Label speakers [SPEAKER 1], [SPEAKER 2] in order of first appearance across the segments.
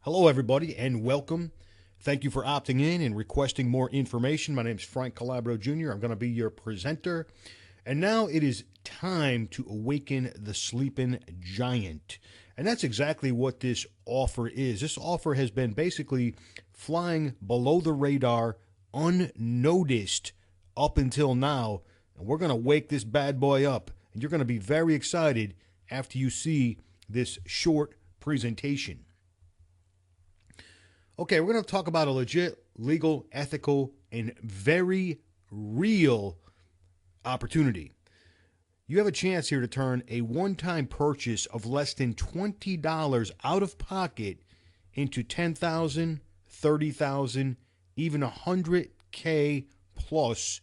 [SPEAKER 1] Hello, everybody, and welcome. Thank you for opting in and requesting more information. My name is Frank Calabro Jr. I'm going to be your presenter. And now it is time to awaken the sleeping giant. And that's exactly what this offer is. This offer has been basically flying below the radar, unnoticed up until now. And we're going to wake this bad boy up. And you're going to be very excited after you see this short presentation. Okay, we're going to talk about a legit, legal, ethical, and very real opportunity. You have a chance here to turn a one-time purchase of less than $20 out of pocket into $10,000, $30,000, even $100K plus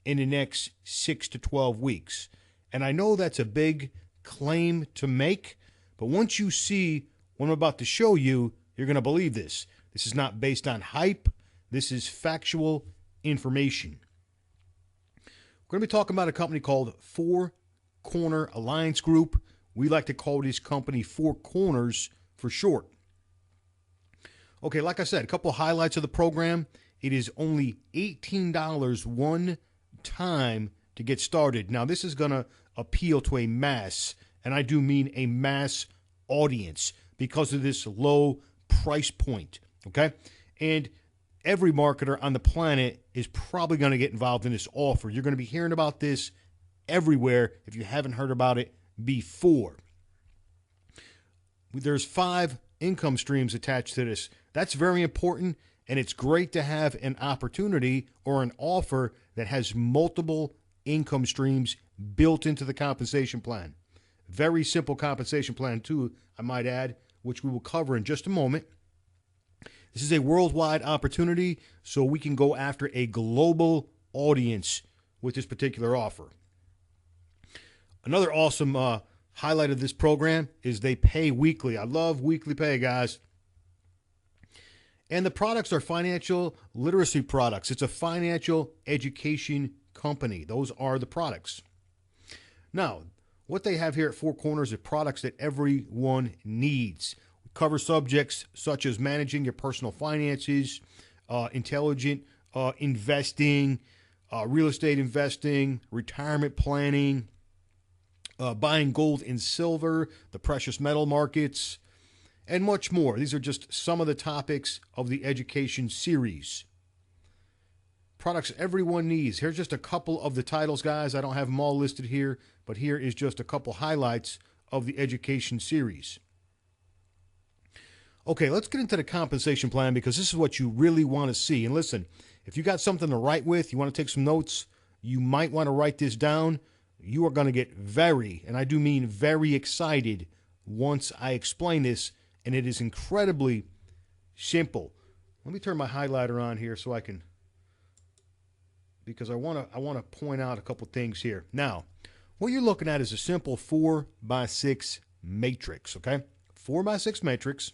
[SPEAKER 1] in the next 6 to 12 weeks. And I know that's a big claim to make, but once you see what I'm about to show you, you're going to believe this. This is not based on hype. This is factual information. We're going to be talking about a company called Four Corner Alliance Group. We like to call this company Four Corners for short. Okay, like I said, a couple of highlights of the program. It is only $18 one time to get started. Now, this is going to appeal to a mass, and I do mean a mass audience because of this low price point. Okay, and every marketer on the planet is probably going to get involved in this offer. You're going to be hearing about this everywhere if you haven't heard about it before. There's 5 income streams attached to this. That's very important, and it's great to have an opportunity or an offer that has multiple income streams built into the compensation plan. Very simple compensation plan, too, I might add, which we will cover in just a moment. This is a worldwide opportunity, so we can go after a global audience with this particular offer. Another awesome highlight of this program is they pay weekly. I love weekly pay, guys. And the products are financial literacy products. It's a financial education company. Those are the products. Now, what they have here at Four Corners are products that everyone needs. Cover subjects such as managing your personal finances, intelligent investing, real estate investing, retirement planning, buying gold and silver, the precious metal markets, and much more. These are just some of the topics of the education series. Products everyone needs. Here's just a couple of the titles, guys. I don't have them all listed here, but here is just a couple highlights of the education series. Okay, let's get into the compensation plan because this is what you really want to see. And listen, if you got something to write with, you want to take some notes, you might want to write this down. You are going to get very, and I do mean very excited once I explain this, and it is incredibly simple. Let me turn my highlighter on here so I can, because I want to point out a couple things here. Now, what you're looking at is a simple 4x6 matrix, okay? 4x6 matrix.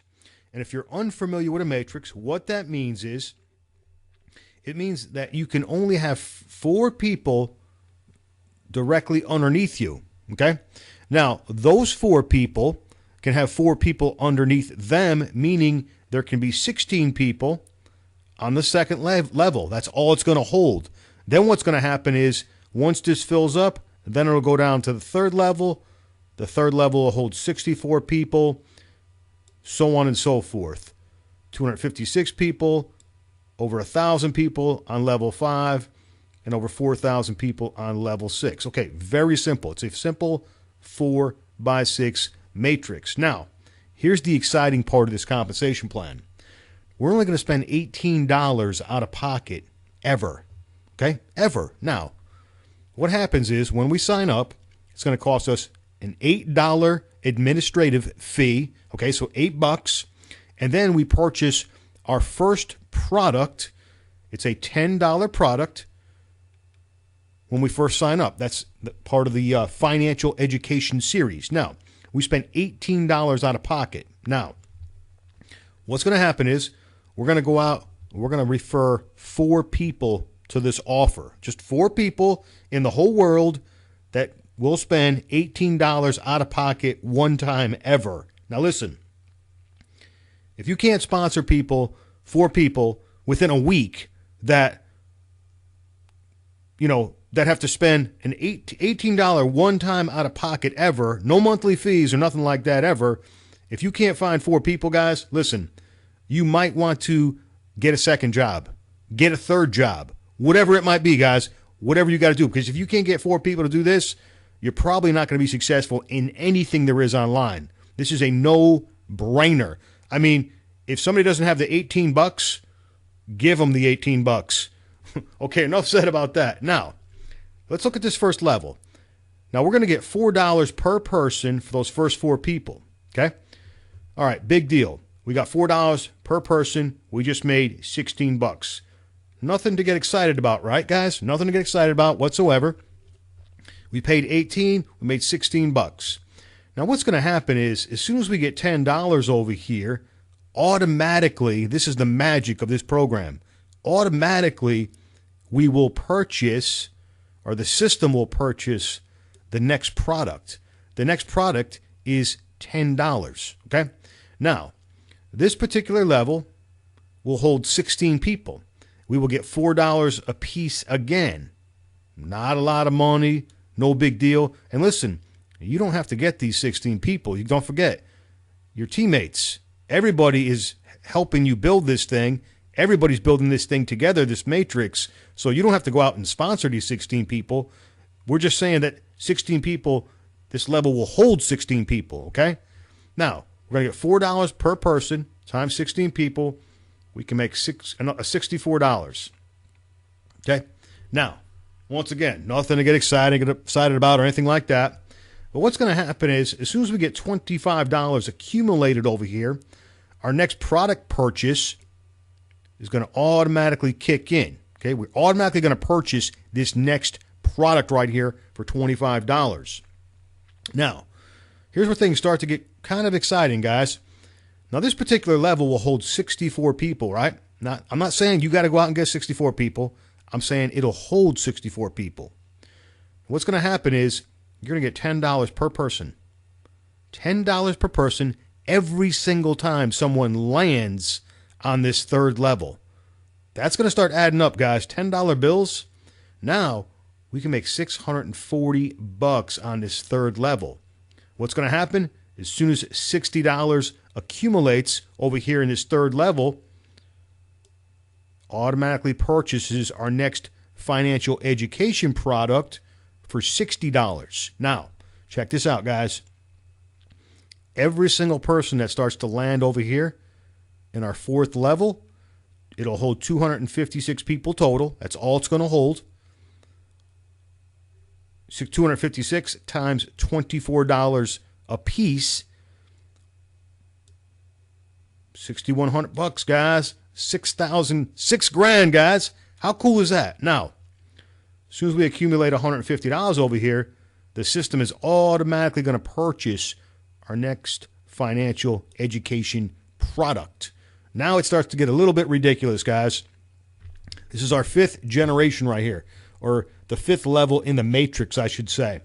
[SPEAKER 1] And if you're unfamiliar with a matrix, what that means is it means that you can only have 4 people directly underneath you, okay? Now, those 4 people can have 4 people underneath them, meaning there can be 16 people on the second level. That's all it's going to hold. Then what's going to happen is once this fills up, then it'll go down to the third level. The third level will hold 64 people. So on and so forth. 256 people, over 1,000 people on level 5, and over 4,000 people on level 6. Okay, very simple. It's a simple 4x6 matrix. Now, here's the exciting part of this compensation plan. We're only going to spend $18 out of pocket ever. Okay, ever. Now, what happens is when we sign up, it's going to cost us an $8 administrative fee. Okay, so $8, and then we purchase our first product. It's a $10 product when we first sign up. That's part of the financial education series. Now, we spent $18 out of pocket. Now, what's going to happen is we're going to go out, we're going to refer 4 people to this offer. Just 4 people in the whole world that will spend $18 out of pocket one time ever. Now listen, If you can't sponsor people, 4 people within a week that, that have to spend an $18 one-time out-of-pocket ever, no monthly fees or nothing like that ever, if you can't find 4 people, guys, listen, you might want to get a second job, get a third job, whatever it might be, guys, whatever you got to do. Because if you can't get 4 people to do this, you're probably not going to be successful in anything there is online. This is a no-brainer. I mean, if somebody doesn't have the $18, give them the $18. Okay, enough said about that. Now, let's look at this first level. Now, we're going to get $4 per person for those first 4 people, okay? All right, big deal. We got $4 per person. We just made $16. Nothing to get excited about, right, guys? Nothing to get excited about whatsoever. We paid $18, we made $16. Now, what's going to happen is, as soon as we get $10 over here, automatically, this is the magic of this program, automatically we will purchase, or the system will purchase, the next product. The next product is $10, okay? Now, this particular level will hold 16 people. We will get $4 a piece again. Not a lot of money, no big deal. And listen, you don't have to get these 16 people. You don't forget, your teammates, everybody is helping you build this thing. Everybody's building this thing together, this matrix. So you don't have to go out and sponsor these 16 people. We're just saying that 16 people, this level will hold 16 people, okay? Now, we're going to get $4 per person times 16 people. We can make $64. Okay? Now, once again, nothing to get excited about or anything like that. But what's going to happen is, as soon as we get $25 accumulated over here, our next product purchase is going to automatically kick in. Okay? We're automatically going to purchase this next product right here for $25. Now, here's where things start to get kind of exciting, guys. Now, this particular level will hold 64 people, right? Now, I'm not saying you got to go out and get 64 people. I'm saying it'll hold 64 people. What's going to happen is you're going to get $10 per person. $10 per person every single time someone lands on this third level. That's going to start adding up, guys. $10 bills. Now, we can make $640 on this third level. What's going to happen? As soon as $60 accumulates over here in this third level, automatically purchases our next financial education product for $60. Now, check this out, guys. Every single person that starts to land over here in our fourth level, it'll hold 256 people total. That's all it's going to hold. 256 times $24 a piece. $6,100, guys. $6,000, guys. How cool is that? Now, as soon as we accumulate $150 over here, the system is automatically going to purchase our next financial education product. Now it starts to get a little bit ridiculous, guys. This is our 5th generation right here, or the 5th level in the matrix, I should say.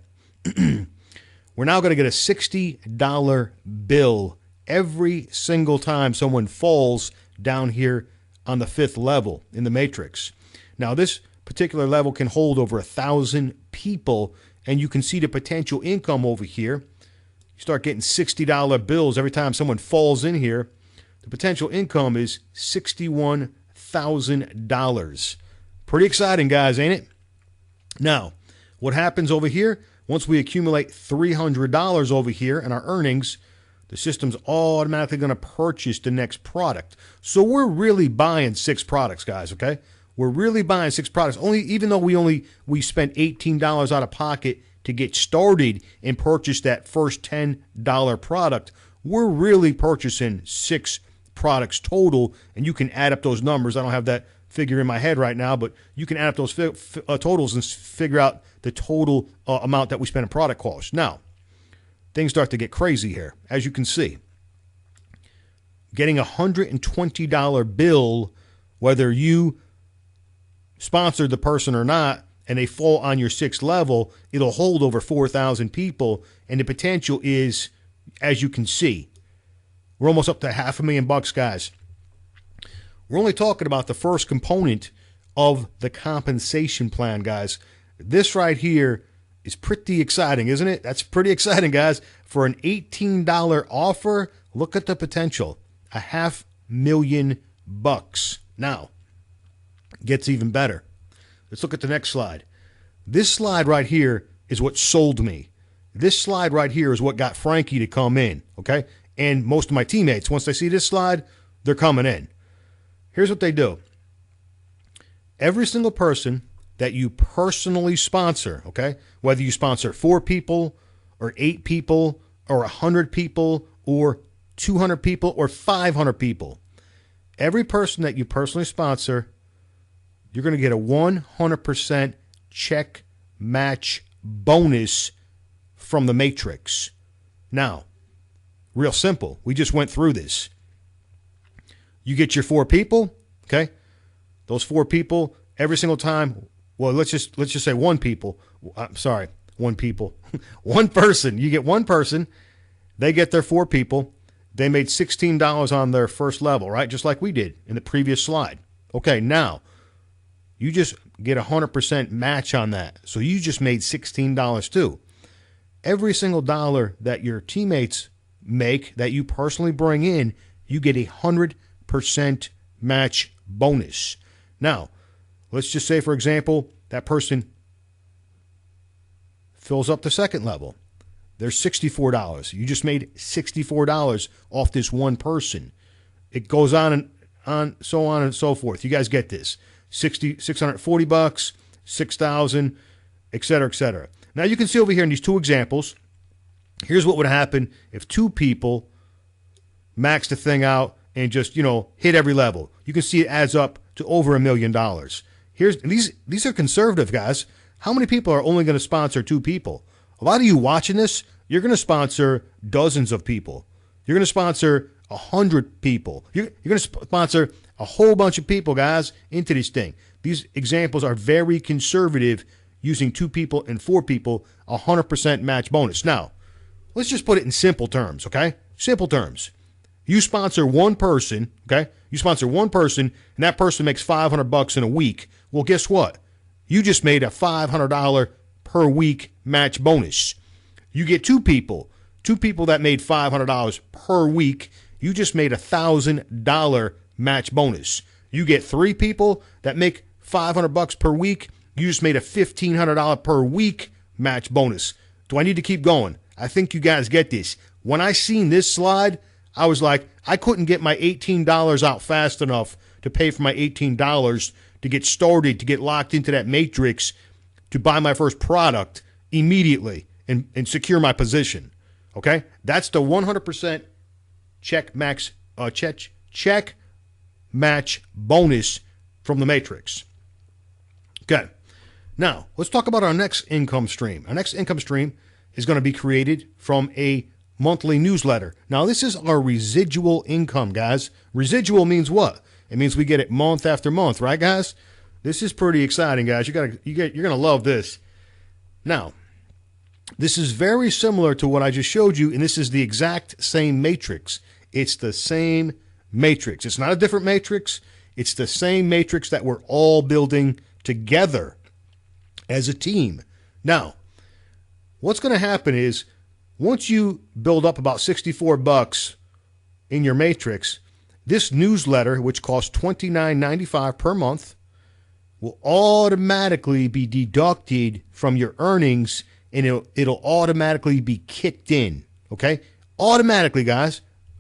[SPEAKER 1] We're now going to get a $60 bill every single time someone falls down here on the 5th level in the matrix. Now, this particular level can hold over 1,000 people, and you can see the potential income over here. You start getting $60 bills every time someone falls in here. The potential income is $61,000. Pretty exciting, guys, ain't it? Now, what happens over here? Once we accumulate $300 over here in our earnings, the system's automatically going to purchase the next product. So we're really buying 6 products, guys, okay? We're really buying 6 products. Even though we spent $18 out of pocket to get started and purchase that first $10 product, we're really purchasing 6 products total, and you can add up those numbers. I don't have that figure in my head right now, but you can add up those totals and figure out the total amount that we spent in product costs. Now, things start to get crazy here, as you can see. Getting a $120 bill, whether you sponsored the person or not, and they fall on your 6th level, it'll hold over 4,000 people, and the potential is, as you can see, We're almost up to $500,000, guys. We're only talking about the first component of the compensation plan, guys. This right here is pretty exciting, isn't it? That's pretty exciting, guys. For an $18 offer, look at the potential. $500,000. Now, it gets even better. Let's look at the next slide. This slide right here is what sold me. This slide right here is what got Frankie to come in, okay? And most of my teammates, once they see this slide, they're coming in. Here's what they do. Every single person that you personally sponsor, okay, whether you sponsor 4 people or 8 people or 100 people or 200 people or 500 people, every person that you personally sponsor, you're going to get a 100% check match bonus from the Matrix. Now, real simple. We just went through this. You get your 4 people, okay? Those 4 people, every single time, well, let's just say 1 people. I'm sorry, 1 people. 1 person. You get 1 person. They get their 4 people. They made $16 on their first level, right? Just like we did in the previous slide. Okay, now, you just get 100% match on that. So you just made $16 too. Every single dollar that your teammates make that you personally bring in, you get 100% match bonus. Now, let's just say, for example, that person fills up the second level. There's $64. You just made $64 off this 1 person. It goes on and so forth. You guys get this. $640, $6,000, et cetera, et cetera. Now you can see over here in these 2 examples, here's what would happen if 2 people max the thing out and just, hit every level. You can see it adds up to over $1 million. These are conservative, guys. How many people are only going to sponsor 2 people? A lot of you watching this, you're going to sponsor dozens of people. You're going to sponsor 100 people. You're going to sponsor a whole bunch of people, guys, into this thing. These examples are very conservative, using 2 people and 4 people, 100% match bonus. Now, let's just put it in simple terms, okay? Simple terms. You sponsor 1 person, okay? You sponsor 1 person, and that person makes $500 in a week. Well, guess what? You just made a $500 per week match bonus. You get 2 people that made $500 per week. You just made $1,000 match bonus. You get 3 people that make $500 per week. You just made a $1,500 per week match bonus. Do I need to keep going? I think you guys get this. When I seen this slide, I was like, I couldn't get my $18 out fast enough to pay for my $18 to get started, to get locked into that matrix, to buy my first product immediately and secure my position. Okay? That's the 100% check match bonus from the Matrix. Okay. Now, let's talk about our next income stream. Our next income stream is going to be created from a monthly newsletter. Now, this is our residual income, guys. Residual means what? It means we get it month after month, right, guys? This is pretty exciting, guys. You're going to love this. Now, this is very similar to what I just showed you, and this is the exact same matrix. It's the same matrix. It's not a different matrix. It's the same matrix that we're all building together as a team. Now, what's going to happen is once you build up about $64 in your matrix, this newsletter, which costs $29.95 per month, will automatically be deducted from your earnings, and it'll automatically be kicked in. Okay? Automatically, guys.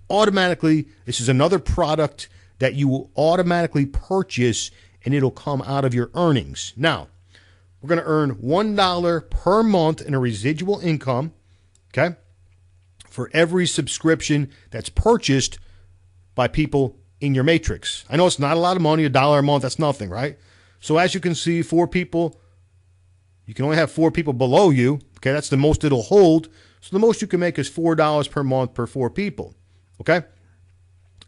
[SPEAKER 1] Automatically. This is another product that you will automatically purchase, and it'll come out of your earnings. Now, we're going to earn $1 per month in a residual income, okay, for every subscription that's purchased by people in your matrix. I know it's not a lot of money, $1 a month, that's nothing, right? So as you can see, 4 people, you can only have 4 people below you, okay? That's the most it'll hold. So the most you can make is $4 per month per 4 people, okay?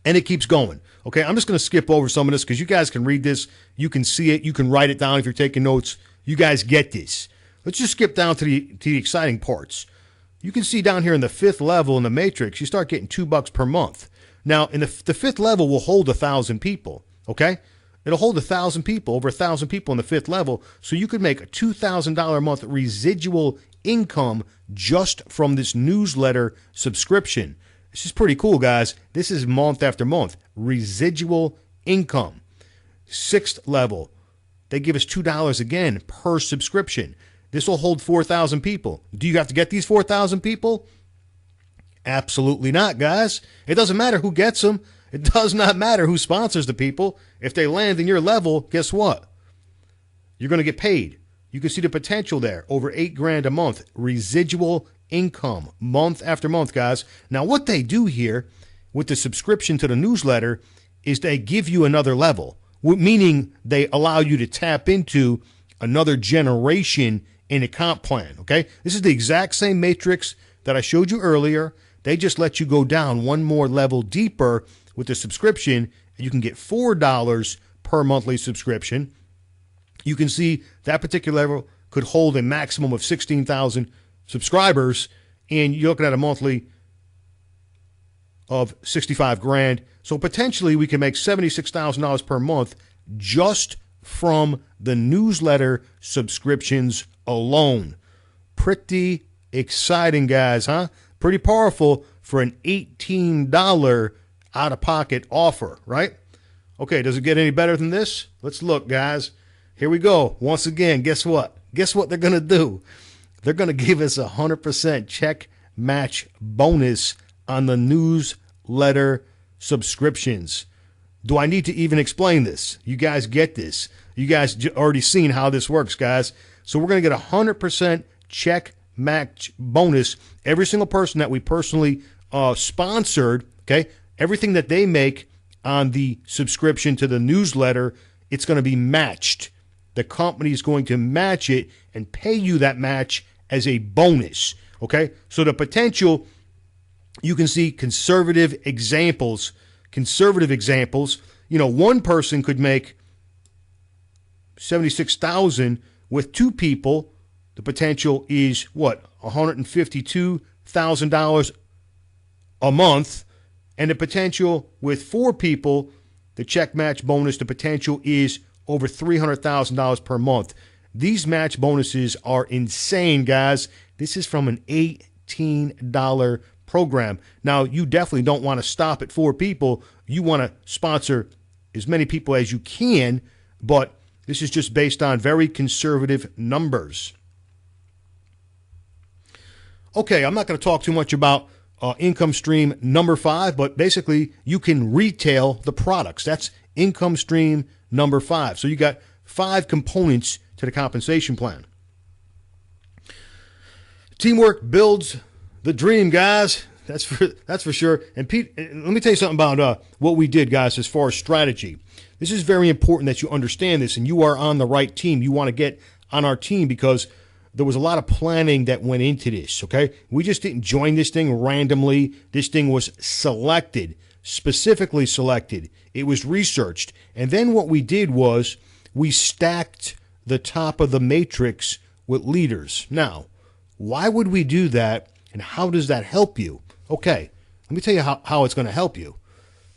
[SPEAKER 1] And it keeps going. Okay, I'm just going to skip over some of this because you guys can read this. You can see it. You can write it down if you're taking notes. You guys get this. Let's just skip down to the exciting parts. You can see down here in the 5th level in the matrix, you start getting $2 per month. Now, in the fifth level will hold 1,000 people, okay? It'll hold 1,000 people, over 1,000 people in the fifth level, so you could make a $2,000 a month residual income just from this newsletter subscription. This is pretty cool, guys. This is month after month. Residual income. Sixth level, they give us $2 again per subscription. This will hold 4,000 people. Do you have to get these 4,000 people? Absolutely not, guys. It doesn't matter who gets them. It does not matter who sponsors the people. If they land in your level, guess what? You're going to get paid. You can see the potential there. Over $8,000 a month. Residual income. Month after month, guys. Now, what they do here with the subscription to the newsletter is they give you another level, meaning they allow you to tap into another generation in a comp plan, okay? This is the exact same matrix that I showed you earlier. They just let you go down one more level deeper with the subscription, and you can get $4 per monthly subscription. You can see that particular level could hold a maximum of 16,000 subscribers, and you're looking at a monthly of $65,000. So potentially we can make $76,000 per month just from the newsletter subscriptions alone. Pretty exciting, guys, huh? Pretty powerful for an $18 out-of-pocket offer, right? Okay, does it get any better than this? Let's look, guys. Here we go. Once again, guess what? Guess what they're going to do? They're going to give us 100% check match bonus on the newsletter subscriptions. Do I need to even explain this? You guys get this. You guys already seen how this works, guys. So we're going to get 100% check match bonus. Every single person that we personally sponsored, okay, everything that they make on the subscription to the newsletter, it's going to be matched. The company is going to match it and pay you that match as a bonus, okay? So the potential, you can see conservative examples. You know, one person could make $76,000 with two people. The potential is what? $152,000 a month. And the potential with four people, the check match bonus, the potential is over $300,000 per month. These match bonuses are insane, guys. This is from an $18 program. Now, you definitely don't want to stop at four people. You want to sponsor as many people as you can, but this is just based on very conservative numbers. Okay, I'm not going to talk too much about income stream number 5, but basically you can retail the products. That's income stream number 5. So you got 5 components to the compensation plan. Teamwork builds the dream, guys. That's for sure. And Pete, let me tell you something about what we did, guys, as far as strategy. This is very important that you understand this, and you are on the right team. You want to get on our team because there was a lot of planning that went into this, okay? We just didn't join this thing randomly. This thing was selected, specifically selected. It was researched. And then what we did was we stacked the top of the matrix with leaders. Now, why would we do that, and how does that help you? Okay, let me tell you how it's going to help you.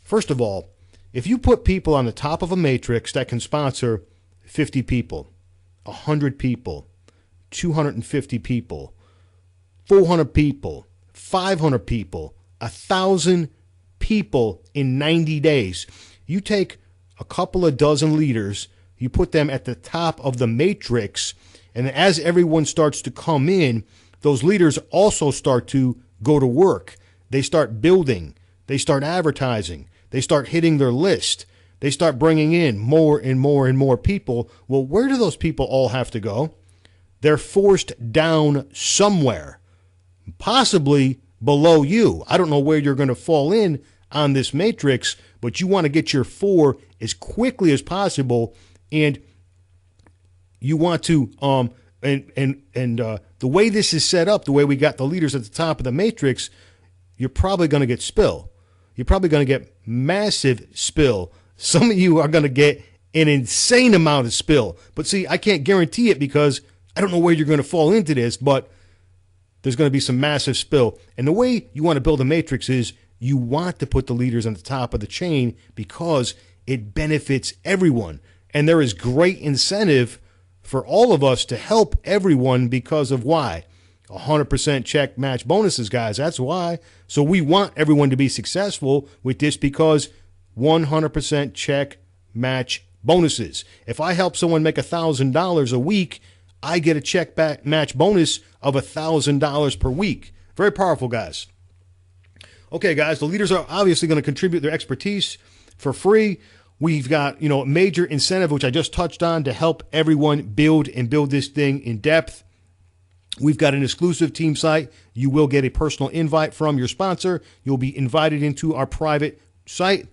[SPEAKER 1] First of all, if you put people on the top of a matrix that can sponsor 50 people, 100 people, 250 people, 400 people, 500 people, 1,000 people in 90 days, you take a couple of dozen leaders, you put them at the top of the matrix, and as everyone starts to come in, those leaders also start to go to work. They start building. They start advertising. They start hitting their list. They start bringing in more and more and more people. Well, where do those people all have to go? They're forced down somewhere, possibly below you. I don't know where you're going to fall in on this matrix, but you want to get your 4 as quickly as possible, and you want to the way this is set up, the way we got the leaders at the top of the matrix, you're probably going to get spill. You're probably going to get massive spill. Some of you are going to get an insane amount of spill. But see, I can't guarantee it because I don't know where you're going to fall into this, but there's going to be some massive spill. And the way you want to build a matrix is You want to put the leaders on the top of the chain because it benefits everyone. And there is great incentive for all of us to help everyone because of why? 100% check match bonuses, guys. That's why. So we want everyone to be successful with this because 100% check match bonuses. If I help someone make $1,000 a week, I get a check back match bonus of $1,000 per week. Very powerful, guys. Okay, guys, the leaders are obviously going to contribute their expertise for free. We've got, major incentive, which I just touched on, to help everyone build this thing in depth. We've got an exclusive team site. You will get a personal invite from your sponsor. You'll be invited into our private site.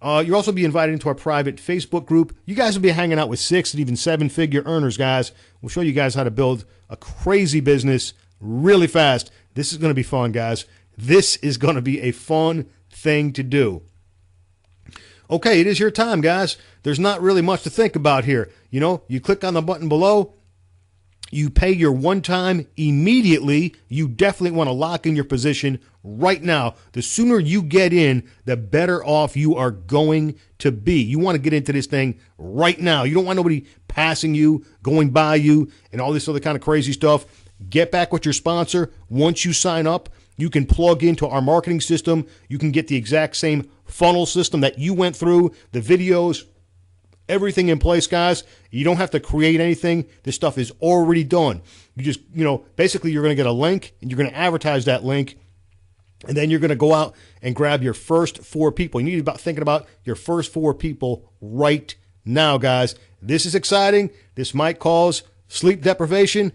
[SPEAKER 1] You'll also be invited into our private Facebook group. You guys will be hanging out with 6 and even 7-figure earners, guys. We'll show you guys how to build a crazy business really fast. This is going to be fun, guys. This is going to be a fun thing to do. Okay, it is your time, guys. There's not really much to think about here. You click on the button below. You pay your one time immediately. You definitely want to lock in your position right now. The sooner you get in, the better off you are going to be. You want to get into this thing right now. You don't want nobody passing you, going by you, and all this other kind of crazy stuff. Get back with your sponsor. Once you sign up, you can plug into our marketing system. You can get the exact same funnel system that you went through, the videos, everything in place, guys. You don't have to create anything. This stuff is already done. You just, basically you're going to get a link and you're going to advertise that link. And then you're going to go out and grab your first 4 people. You need to be thinking about your first 4 people right now, guys. This is exciting. This might cause sleep deprivation.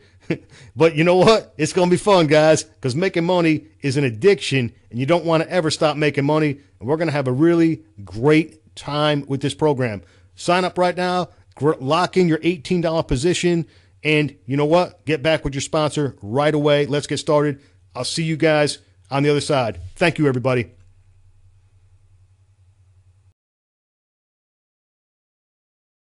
[SPEAKER 1] But you know what? It's going to be fun, guys, because making money is an addiction, and you don't want to ever stop making money. And we're going to have a really great time with this program. Sign up right now, lock in your $18 position, and you know what? Get back with your sponsor right away. Let's get started. I'll see you guys on the other side. Thank you, everybody.